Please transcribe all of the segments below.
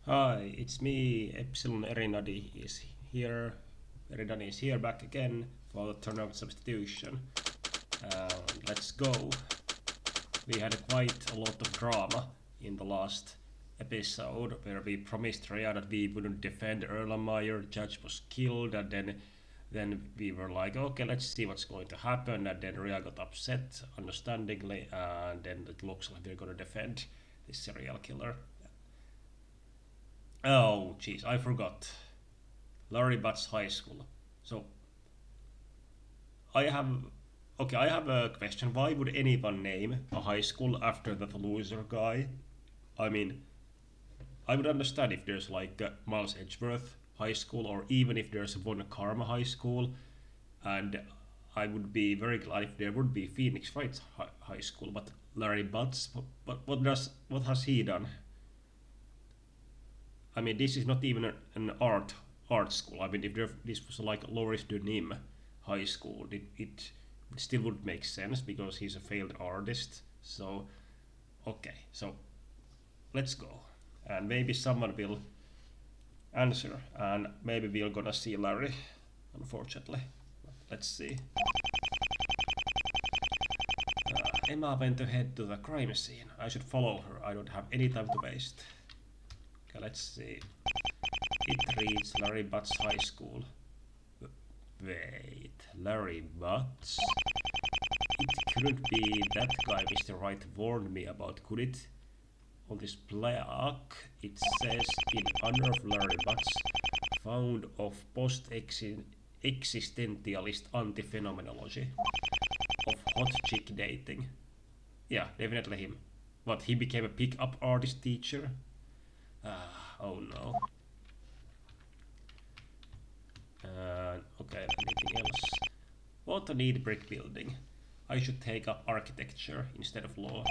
Hi, it's me, Epsilon Erinadi is here. Eridani is here back again for the Turnabout Substitution. Let's go. We had quite a lot of drama in the last episode where we promised Rhea that we wouldn't defend Erlenmeyer, Judge was killed, and then we were like, okay, let's see what's going to happen, and then Rhea got upset, understandingly, and then it looks like they're gonna defend this serial killer. Oh, jeez, I forgot. Larry Butts High School. So I have, okay, I have a question. Why would anyone name a high school after that loser guy? I mean, I would understand if there's like Miles Edgeworth High School, or even if there's Von Karma High School, and I would be very glad if there would be Phoenix Wright High School. But Larry Butts, what has he done? I mean, this is not even an art school. I mean, if this was like Loris Denim High School, it still would make sense because he's a failed artist. So, okay, so let's go, and maybe someone will answer, and maybe we're gonna see Larry. Unfortunately, let's see. Emma went ahead to the crime scene. I should follow her. I don't have any time to waste. Okay, let's see. It reads Larry Butts High School. Wait, Larry Butts? It couldn't be that guy Mr. Wright warned me about, could it? On this plaque, it says, in honor of Larry Butts, found of post-existentialist anti-phenomenology, of hot chick dating. Yeah, definitely him. What, he became a pick-up artist teacher? Oh no. Okay, anything else? What a neat brick building. I should take up architecture instead of law.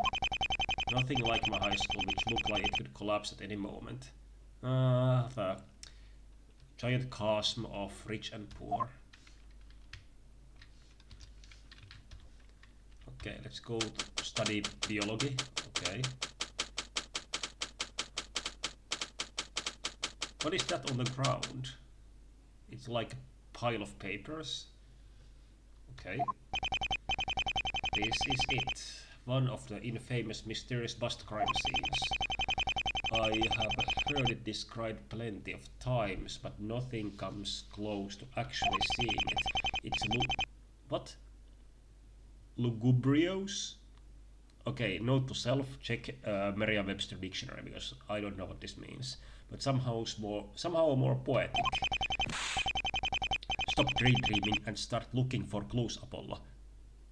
Nothing like my high school, which looked like it could collapse at any moment. The giant chasm of rich and poor. Okay, let's go to study biology. Okay. What is that on the ground? It's like a pile of papers. Okay. This is it. One of the infamous mysterious bust crime scenes. I have heard it described plenty of times, but nothing comes close to actually seeing it. It's what? Lugubrious? Okay, note to self, check Merriam-Webster dictionary because I don't know what this means. But somehow more poetic. Stop daydreaming and start looking for clues, Apollo.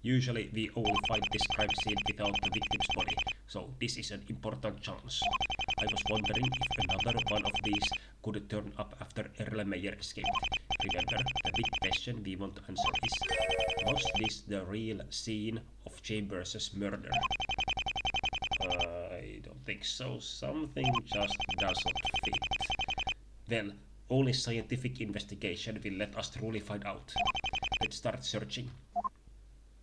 Usually we only find this crime scene without the victim's body, so this is an important chance. I was wondering if another one of these could turn up after Erlenmeyer escaped. Remember, the big question we want to answer is, was this the real scene of Chambers' murder? I don't think so. Something just doesn't fit. Well, only scientific investigation will let us truly find out. Let's start searching.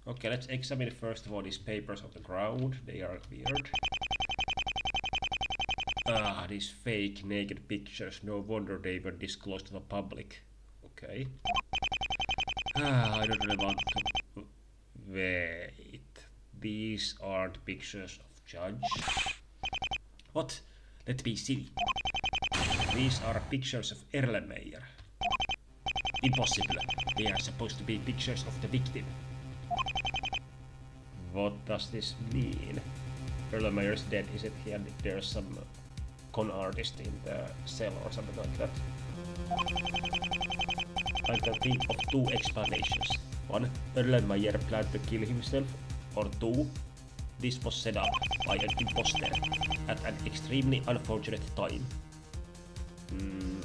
Okay, let's examine first of all these papers on the ground. They are weird. These fake naked pictures. No wonder they were disclosed to the public. Okay. I don't really want to... Wait. These aren't pictures of Judge. What? Let me see. These are pictures of Erlenmeyer. Impossible. They are supposed to be pictures of the victim. What does this mean? Erlenmeyer's dead, is it? And there's some con artist in the cell or something like that. I can think of two explanations. One, Erlenmeyer planned to kill himself, or two, this was set up by an imposter at an extremely unfortunate time.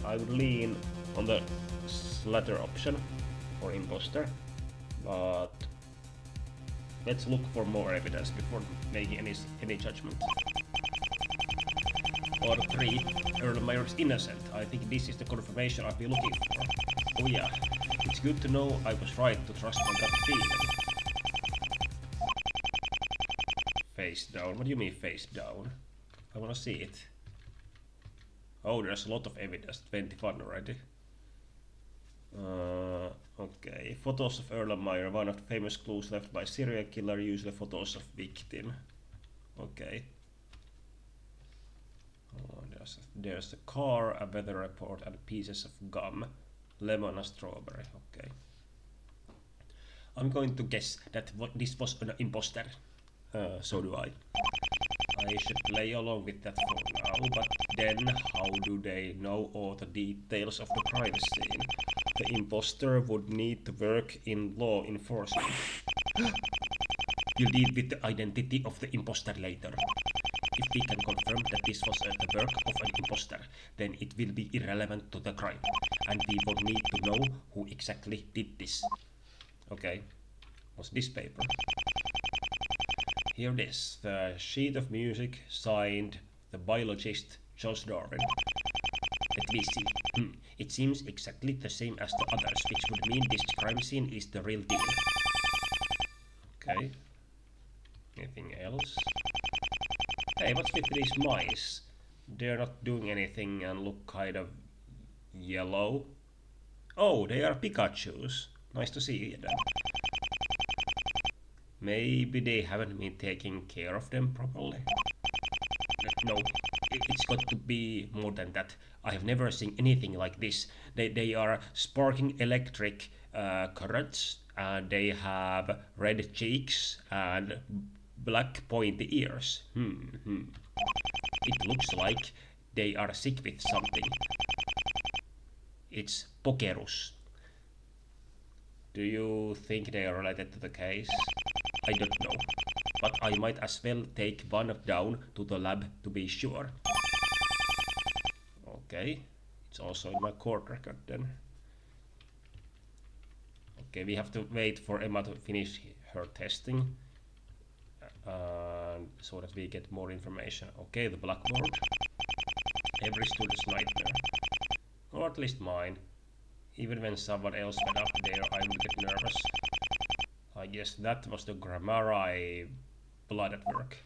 I would lean on the latter option, or imposter, but let's look for more evidence before making any judgment. Or three, Erlenmeyer is innocent. I think this is the confirmation I've been looking for. Oh yeah, it's good to know I was right to trust my gut feeling. Face down. What do you mean face down? I wanna see it. Oh, there's a lot of evidence. 21 already. Okay, photos of Erlenmeyer, one of the famous clues left by serial killer, usually photos of victim. Okay. Oh, there's a car, a weather report, and pieces of gum. Lemon and strawberry. Okay. I'm going to guess that this was an imposter. So do I. I should play along with that for now, but then how do they know all the details of the crime scene? The imposter would need to work in law enforcement. We'll deal with the identity of the imposter later. If we can confirm that this was the work of an imposter, then it will be irrelevant to the crime, and we will need to know who exactly did this. Okay, what's this paper? Here it is, the sheet of music signed the biologist Charles Darwin. Let me see. It seems exactly the same as the others, which would mean this crime scene is the real deal. Okay. Anything else? Hey, what's with these mice? They're not doing anything and look kind of yellow. Oh, they are Pikachus. Nice to see them. Maybe they haven't been taking care of them properly. No, it's got to be more than that. I have never seen anything like this. They are sparking electric currents, and they have red cheeks and black pointy ears. It looks like they are sick with something. It's Pokerus. Do you think they are related to the case? I don't know, but I might as well take one down to the lab to be sure. Okay, it's also in my court record then. Okay, we have to wait for Emma to finish her testing so that we get more information. Okay, the blackboard. Every student's nightmare, or at least mine. Even when someone else went up there, I would get nervous. I guess that was the grammar I blood at work.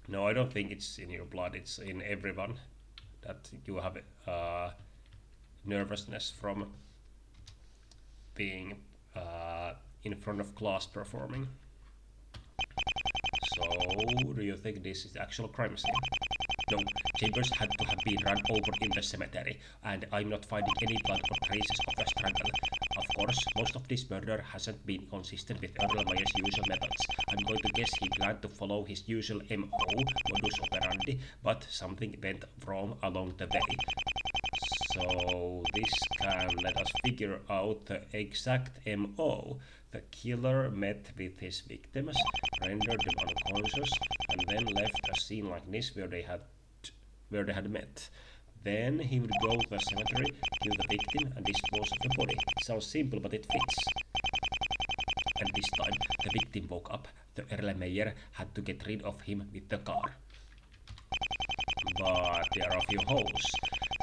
No, I don't think it's in your blood, it's in everyone that you have nervousness from being in front of class performing. So, do you think this is the actual crime scene? No, Chambers had to have been run over in the cemetery, and I'm not finding any blood or traces of a struggle. Of course, most of this murder hasn't been consistent with Erlenmeyer's usual methods. I'm going to guess he planned to follow his usual MO, modus operandi, but something went wrong along the way. So this can let us figure out the exact MO. The killer met with his victims, rendered them unconscious, and then left a scene like this where they had met. Then he would go to the cemetery, kill the victim, and dispose of the body. It sounds simple, but it fits. And this time, the victim woke up. The Erlenmeyer had to get rid of him with the car. But there are a few holes.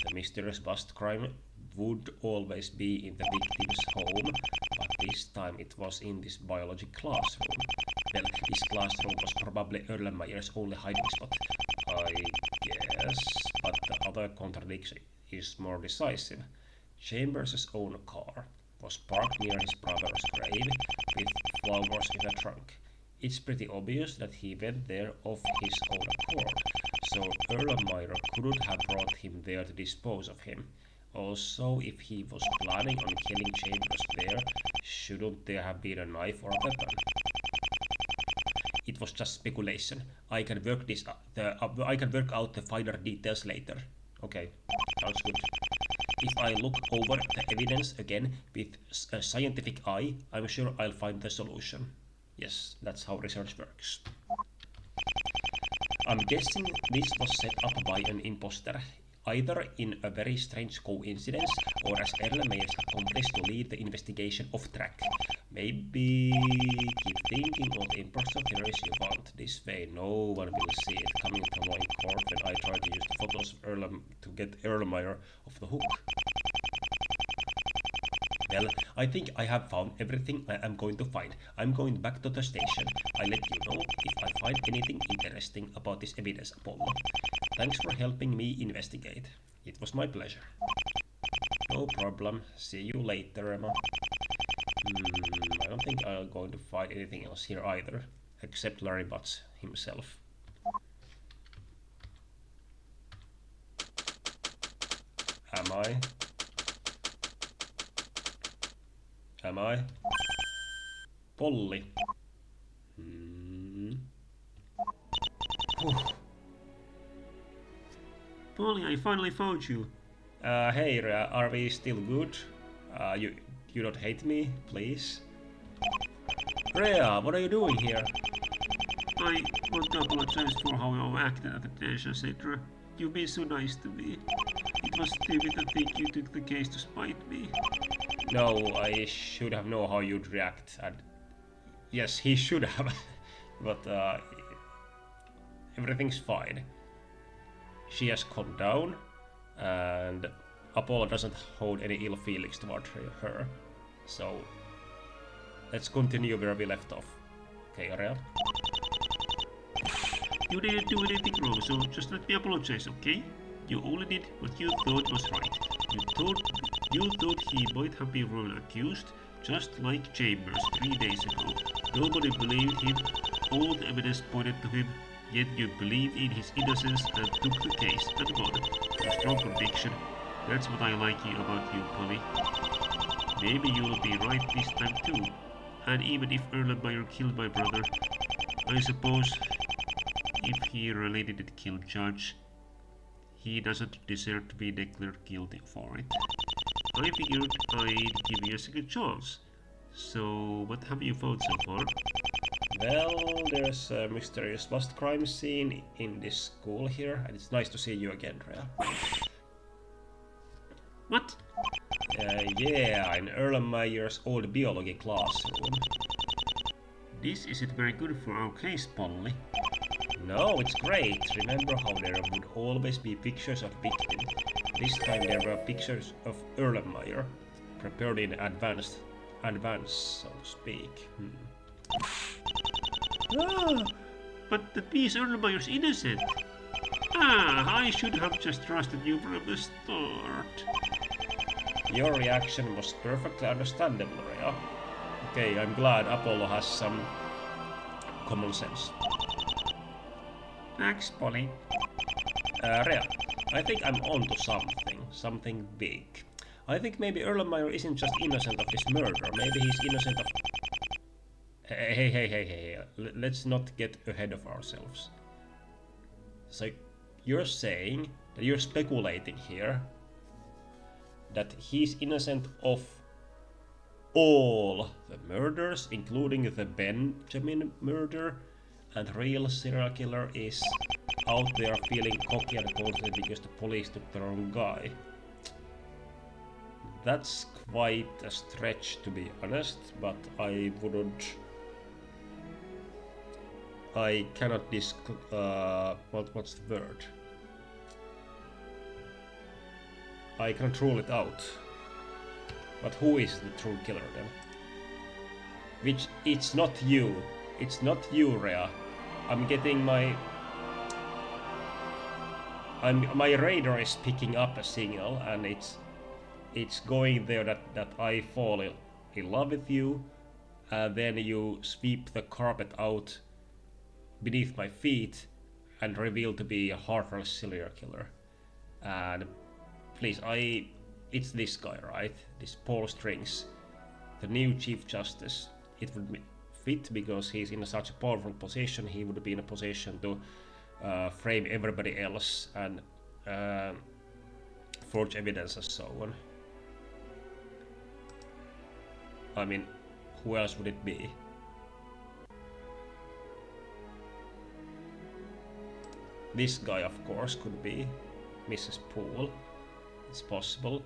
The mysterious bust crime would always be in the victim's home, but this time it was in this biology classroom. Well, this classroom was probably Erlenmeyer's only hiding spot, I guess, but the other contradiction is more decisive. Chambers' own car was parked near his brother's grave with flowers in the trunk. It's pretty obvious that he went there of his own accord, so Erlenmeyer couldn't have brought him there to dispose of him. Also, if he was planning on killing Chambers there, shouldn't there have been a knife or a weapon? It was just speculation. I can work out the finer details later. Okay, sounds good. If I look over the evidence again with a scientific eye, I'm sure I'll find the solution. Yes, that's how research works. I'm guessing this was set up by an imposter, either in a very strange coincidence or as Erlenmeyer's accomplice to lead the investigation off track. Maybe keep thinking all the imposter theories you want. This way no one will see it coming from my court when I try to use the photos of to get Erlenmeyer off the hook. Well, I think I have found everything I am going to find. I'm going back to the station. I'll let you know if I find anything interesting about this evidence, Apollo. Thanks for helping me investigate. It was my pleasure. No problem. See you later, Emma. I don't think I'm going to find anything else here either, except Larry Butts himself. Am I? Am I? Polly. Polly, I finally found you. Hey, are we still good? You don't hate me, please? Rhea, what are you doing here? I want to apologize for how I acted at the detention center. You've been so nice to me. It was stupid to think you took the case to spite me. No, I should have known how you'd react. And yes, he should have. But everything's fine. She has calmed down, and Apollo doesn't hold any ill feelings toward her. So let's continue where we left off. Okay, Ariel? You didn't do anything wrong, so just let me apologize, okay? You only did what you thought was right. You thought he might have been wrongly accused, just like Chambers 3 days ago. Nobody believed him, all the evidence pointed to him, yet you believed in his innocence and took the case and won. A strong conviction. That's what I like about you, Polly. Maybe you'll be right this time too. And even if Erlenmeyer killed my brother, I suppose if he really didn't kill Judge, he doesn't deserve to be declared guilty for it. I figured I'd give you a second chance. So, what have you found so far? Well, there's a mysterious bust crime scene in this school here, and it's nice to see you again, Rhea. What? Yeah, in Erlenmeyer's old biology classroom. This isn't very good for our case, Polly. No, it's great. Remember how there would always be pictures of victims. This time there were pictures of Erlenmeyer, prepared in advance, so to speak. But the piece Erlenmeyer's innocent. I should have just trusted you from the start. Your reaction was perfectly understandable, Rhea. Okay, I'm glad Apollo has some common sense. Thanks, Polly. Rhea, I think I'm onto something big. I think maybe Erlenmeyer isn't just innocent of this murder, maybe he's innocent of... Hey, let's not get ahead of ourselves. So, you're saying that you're speculating here that he's innocent of all the murders, including the Benjamin murder, and real serial killer is out there feeling cocky and confident because the police took the wrong guy. That's quite a stretch, to be honest, but I cannot what's the word? I can't rule it out. But who is the true killer then? Which, it's not you. It's not you, Rhea. I'm getting my radar is picking up a signal, and it's going there that I fall in love with you, and then you sweep the carpet out beneath my feet and reveal to be a heartless serial killer. And please, it's this guy, right? This Paul Strings, the new Chief Justice. It would fit because he's in such a powerful position. He would be in a position to frame everybody else and forge evidence and so on. I mean, who else would it be? This guy, of course, could be Mrs. Poole. It's possible.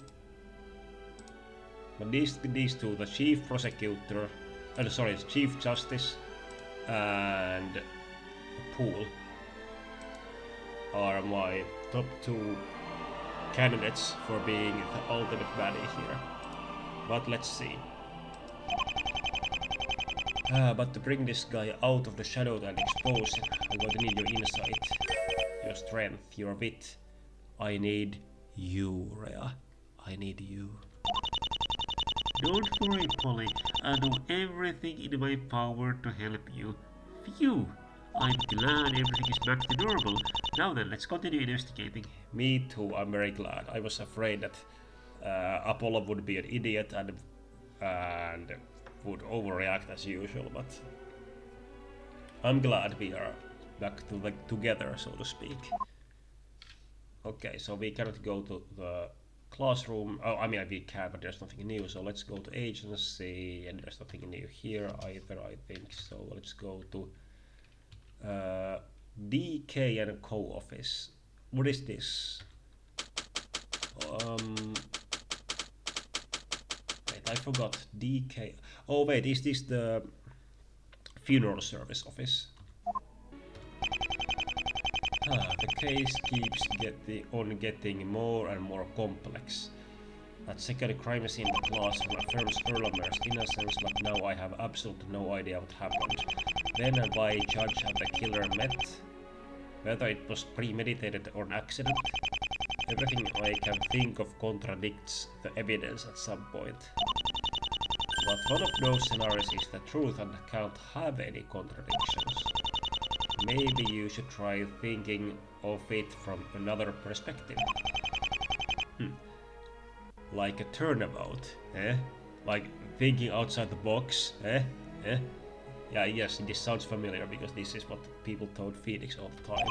But these two, the Chief Prosecutor, the Chief Justice and Poole, are my top two candidates for being the ultimate baddie here. But let's see. But to bring this guy out of the shadow and expose him, I'm going to need your insight. Your strength, your wit. I need you, Rhea. I need you. Don't worry, Polly. I do everything in my power to help you. Phew! I'm glad everything is back to normal. Now then, let's continue investigating. Me too, I'm very glad. I was afraid that Apollo would be an idiot and would overreact as usual, but I'm glad we are back together, so to speak. Okay, so we cannot go to the classroom. Oh, I mean we can, but there's nothing new. So let's go to agency, and there's nothing new here either, I think. So let's go to DK and co-office. What is this? Wait, I forgot. DK. Oh wait, is this the funeral service office? The case keeps getting more and more complex. That second crime scene in the classroom affirms Erlamer's innocence, but now I have absolutely no idea what happened. When and why judge have the killer met? Whether it was premeditated or an accident? Everything I can think of contradicts the evidence at some point. But one of those scenarios is the truth and can't have any contradictions. Maybe you should try thinking of it from another perspective. Like a turnabout, eh? Like thinking outside the box, eh? Eh? Yeah, yes, this sounds familiar because this is what people told Phoenix all the time.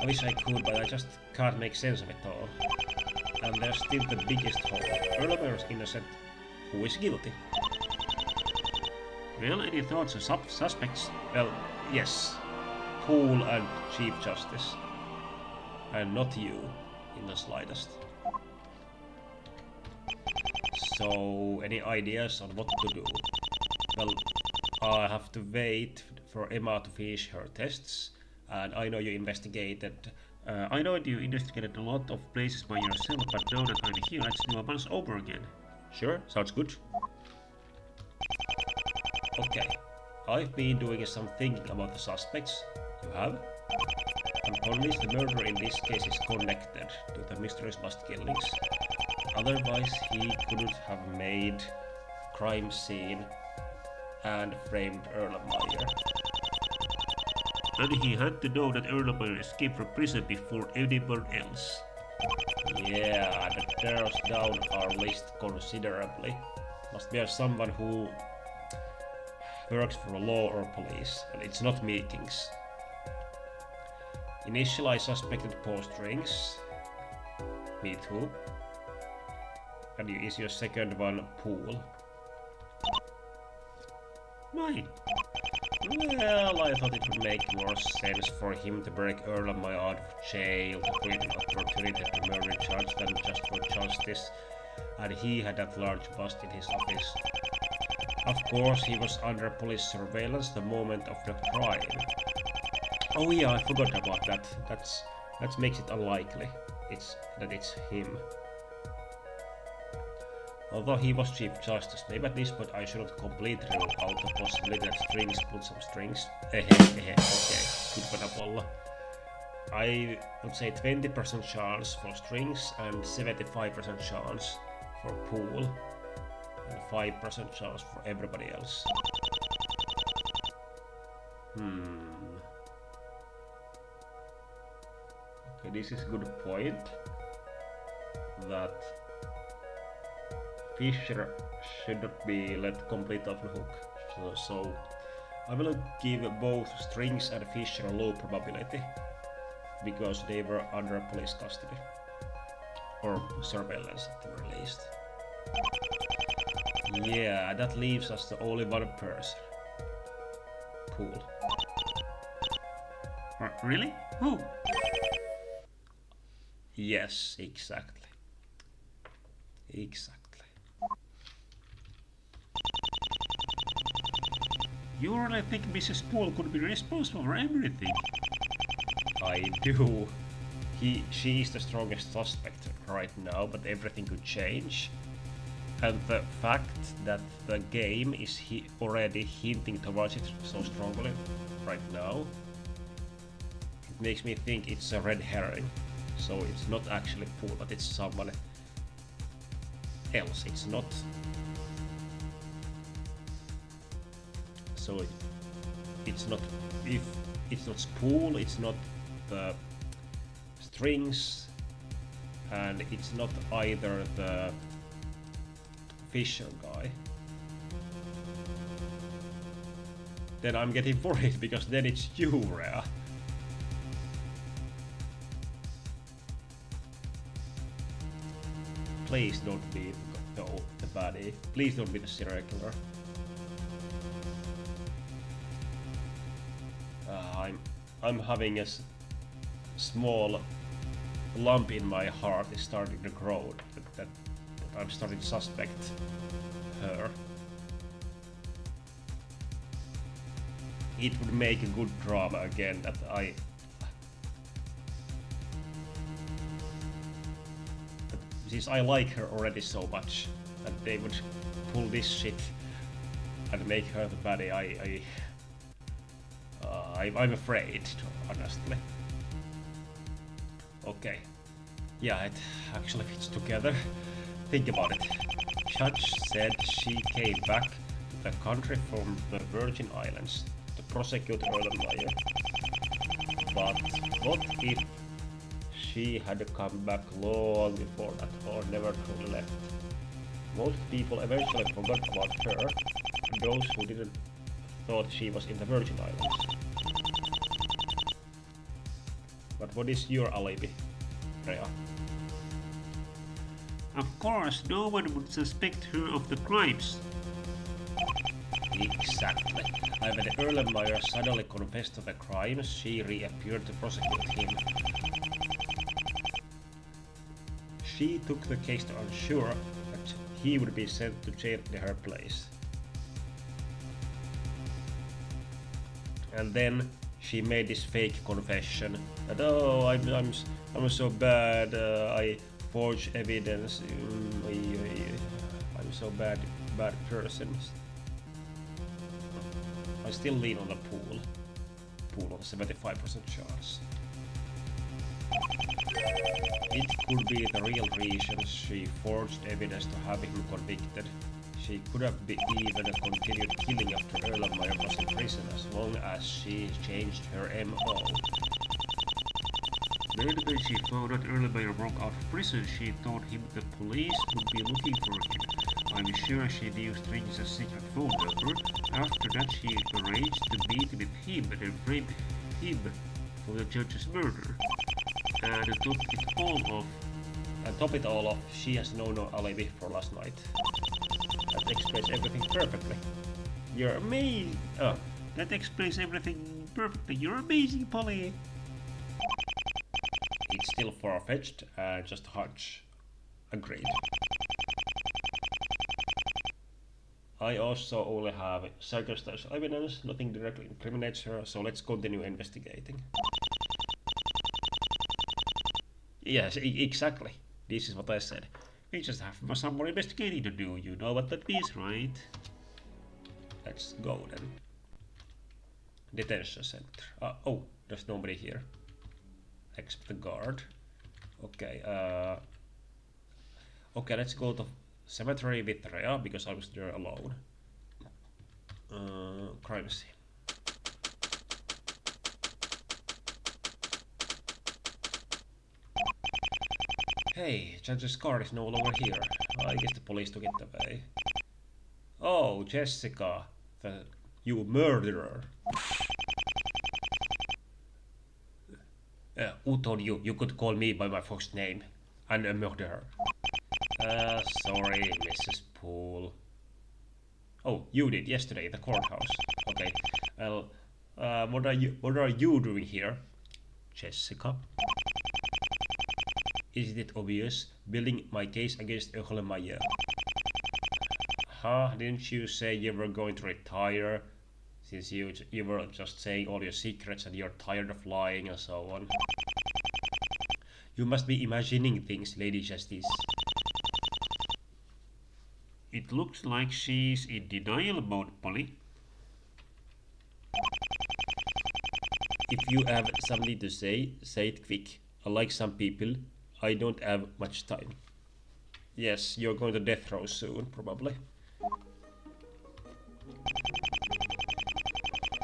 I wish I could, but I just can't make sense of it all. And there's still the biggest hole. Erlamer is innocent. Who is guilty? Well, any thoughts on suspects? Well, yes. Poole and Chief Justice. And not you, in the slightest. So, any ideas on what to do? Well, I have to wait for Emma to finish her tests, and I know you investigated. I know you investigated a lot of places by yourself, but now that I'm here, let's do a bunch over again. Sure, sounds good. Okay, I've been doing some thinking about the suspects. You have? I'm convinced the murderer in this case is connected to the mysterious bust killings. Otherwise, he couldn't have made crime scene and framed Erlenmeyer. And he had to know that Erlenmeyer escaped from prison before anyone else. Yeah, that narrows down our list considerably. Must be someone who works for law or police, and it's not Meekings. Initially I suspected Paw Strings. Me too. And is your second one Poole? Why? Well, I thought it would make more sense for him to break Erlenmeyer out of jail with an opportunity to murder charge than just for justice, and he had that large bust in his office. Of course, he was under police surveillance the moment of the crime. Oh yeah, I forgot about that. That makes it unlikely. That it's him. Although he was Chief Justice, maybe at this point I shouldn't completely rule out the possibility that Strings put some strings. Okay, good one, Apollo. I would say 20% chance for Strings and 75% chance for Poole, and 5% chance for everybody else. Okay, this is a good point. That Fisher should not be let completely off the hook. So I will give both Strings and Fisher a low probability because they were under police custody or surveillance at the very least. Yeah, that leaves us the only one person. Poole. Really? Who? Yes, exactly. Exactly. You really think Mrs. Poole could be responsible for everything? I do. She is the strongest suspect right now, but everything could change. And the fact that the game is already hinting towards it so strongly right now makes me think it's a red herring. So it's not actually Pool, but it's someone else. It's not. So it's not. If it's not Spool, it's not the strings, and it's not either the Fisher guy. Then I'm getting worried because then it's you, Rhea. Please don't be the baddie. Please don't be the serial killer. I'm having a small lump in my heart is starting to grow that I'm starting to suspect her. It would make a good drama again that since I like her already so much, that they would pull this shit and make her the baddie. I'm afraid, honestly. Okay. Yeah, it actually fits together. Think about it. Judge said she came back to the country from the Virgin Islands to prosecute Erlenmeyer. But what if she had come back long before that, or never truly left? Most people eventually forgot about her, and those who didn't thought she was in the Virgin Islands. But what is your alibi, Rhea? Of course, no one would suspect her of the crimes. Exactly. When Erlenmeyer suddenly confessed to the crimes, she reappeared to prosecute him. She took the case to ensure that he would be sent to jail in her place. And then she made this fake confession that, oh, I'm so bad, I forged evidence, I'm so bad person. I still lean on the Pool on 75% chance. It could be the real reason she forged evidence to have him convicted. She could have even continued killing after Erlenmeyer was in prison as long as she changed her MO. Then when she found out Erlenmeyer broke out of prison, she thought the police would be looking for him. I'm sure she knew Strange's secret phone number. After that she arranged to meet with him and frame him for the judge's murder. And to top it all off, she has no alibi for last night. That explains everything perfectly. You're amazing. Oh, that explains everything perfectly. You're amazing, Polly. It's still far-fetched and just a hunch. Agreed. I also only have circumstantial evidence. Nothing directly incriminates her, so let's continue investigating. Yes, exactly. This is what I said. We just have some more investigating to do. You know what that means, right? Let's go then. Detention center. Oh, there's nobody here. Except the guard. Okay, okay, let's go to cemetery with Rhea, because I was there alone. Crime scene. Hey, Judge's car is no longer here. I guess the police took it away. Oh, Jessica, you murderer. Who told you you could call me by my first name? I'm a murderer. Sorry, Mrs. Poole. Oh, you did yesterday at the courthouse. Okay. Well, what are you doing here, Jessica? Isn't it obvious? Building my case against Erlenmeyer. Huh? Didn't you say you were going to retire? Since you were just saying all your secrets and you're tired of lying and so on. You must be imagining things, Lady Justice. It looks like she's in denial mode, Polly. If you have something to say it quick. Unlike some people, I don't have much time. Yes, you're going to death row soon, probably.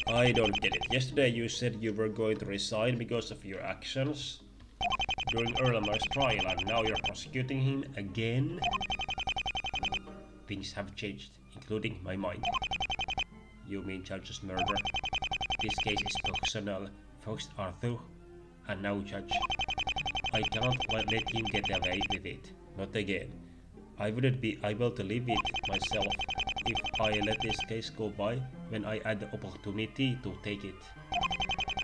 I don't get it. Yesterday you said you were going to resign because of your actions during Erlenmeyer's trial, and now you're prosecuting him again? Things have changed, including my mind. You mean Judge's murder? This case is personal. First Arthur, and now Judge. I cannot let him get away with it. Not again. I wouldn't be able to live it myself if I let this case go by when I had the opportunity to take it.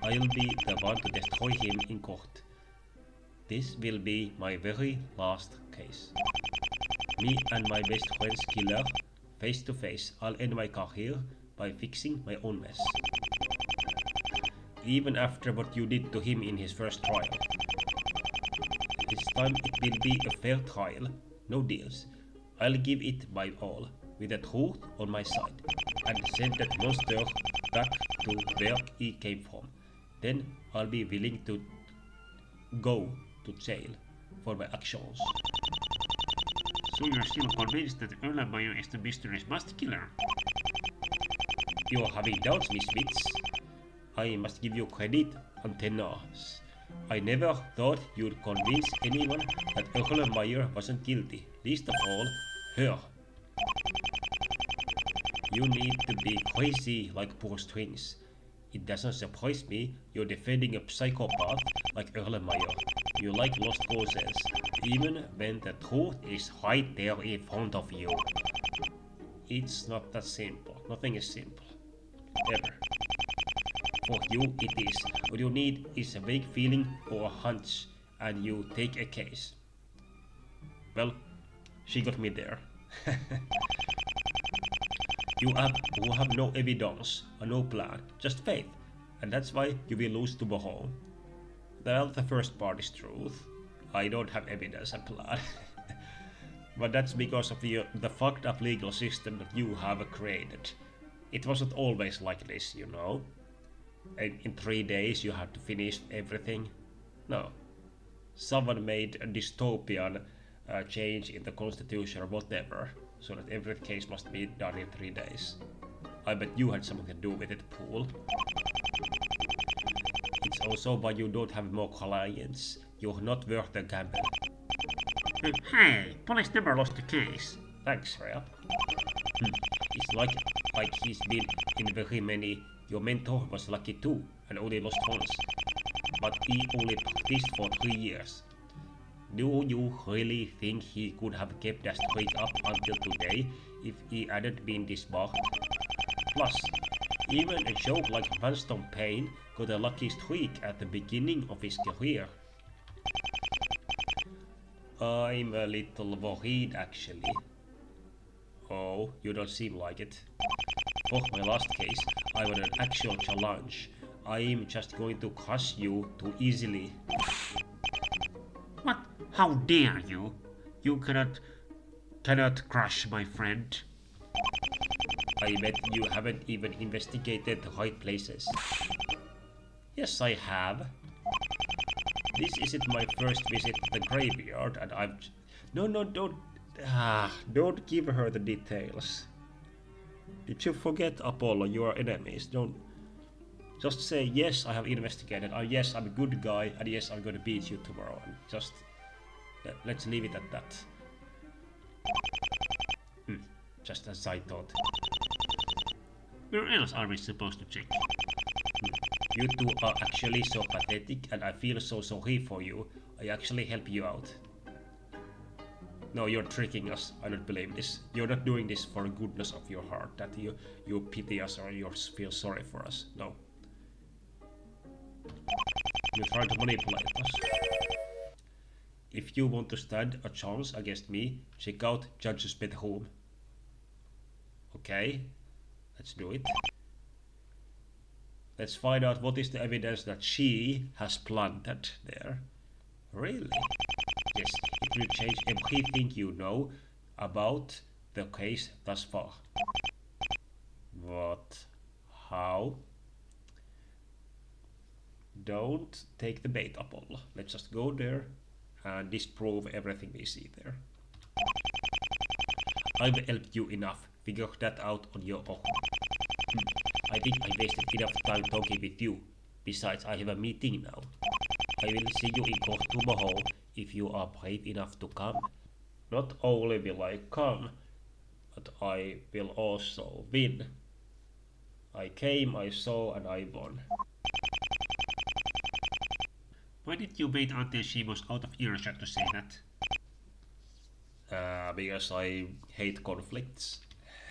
I'll be the one to destroy him in court. This will be my very last case. Me and my best friend's killer, face to face. I'll end my career by fixing my own mess. Even after what you did to him in his first trial. This time it will be a fair trial, no deals. I'll give it my all, with the truth on my side, and send that monster back to where he came from. Then I'll be willing to go to jail for my actions. So you're still convinced that Erlenmeyer is the mysterious master killer? You're having doubts, Miss Witz. I must give you credit, Antennas. I never thought you'd convince anyone that Erlenmeyer wasn't guilty, least of all, her. You need to be crazy like poor strings. It doesn't surprise me you're defending a psychopath like Erlenmeyer. You like lost causes, even when the truth is right there in front of you. It's not that simple. Nothing is simple. Ever. For you it is. What you need is a vague feeling or a hunch, and you take a case. Well, she got me there. You have no evidence, no plan, just faith, and that's why you will lose tomorrow. Well, the first part is truth. I don't have evidence and plan. But that's because of the fucked up legal system that you have created. It wasn't always like this, you know. And in 3 days you have to finish everything. No. Someone made a dystopian change in the constitution or whatever, so that every case must be done in 3 days. I bet you had something to do with it, Pool. It's also why you don't have more clients. You're not worth the gamble. Hey, police never lost a case. Thanks, Rhea. It's like he's been in very many. Your mentor was lucky too, and only lost once. But he only practiced for 3 years. Do you really think he could have kept that streak up until today if he hadn't been disbarred? Plus, even a joke like Vanston Payne got a lucky streak at the beginning of his career. I'm a little worried actually. Oh, you don't seem like it. For my last case, I want an actual challenge. I'm just going to crush you too easily. What? How dare you? You cannot crush my friend. I bet you haven't even investigated the right places. Yes, I have. This isn't my first visit to the graveyard, and I've... No, don't give her the details. Did you forget, Apollo, you are enemies? Don't... Just say, yes, I have investigated, yes, I'm a good guy, and yes, I'm gonna beat you tomorrow, and just... let's leave it at that. Just as I thought. Where else are we supposed to check? You two are actually so pathetic, and I feel so sorry for you. I actually help you out. No, you're tricking us. I don't believe this. You're not doing this for the goodness of your heart, that you pity us or you feel sorry for us. No. You're trying to manipulate us. If you want to stand a chance against me, check out Judge's bedroom. Okay, let's do it. Let's find out what is the evidence that she has planted there. Really? Yes, it will change everything you know about the case thus far. What? How? Don't take the bait, Apollo. Let's just go there and disprove everything we see there. I've helped you enough. Figure that out on your own. I think I wasted enough time talking with you. Besides, I have a meeting now. I will see you in court tomorrow if you are brave enough to come. Not only will I come, but I will also win. I came, I saw, and I won. Why did you wait until she was out of earshot to say that? Because I hate conflicts.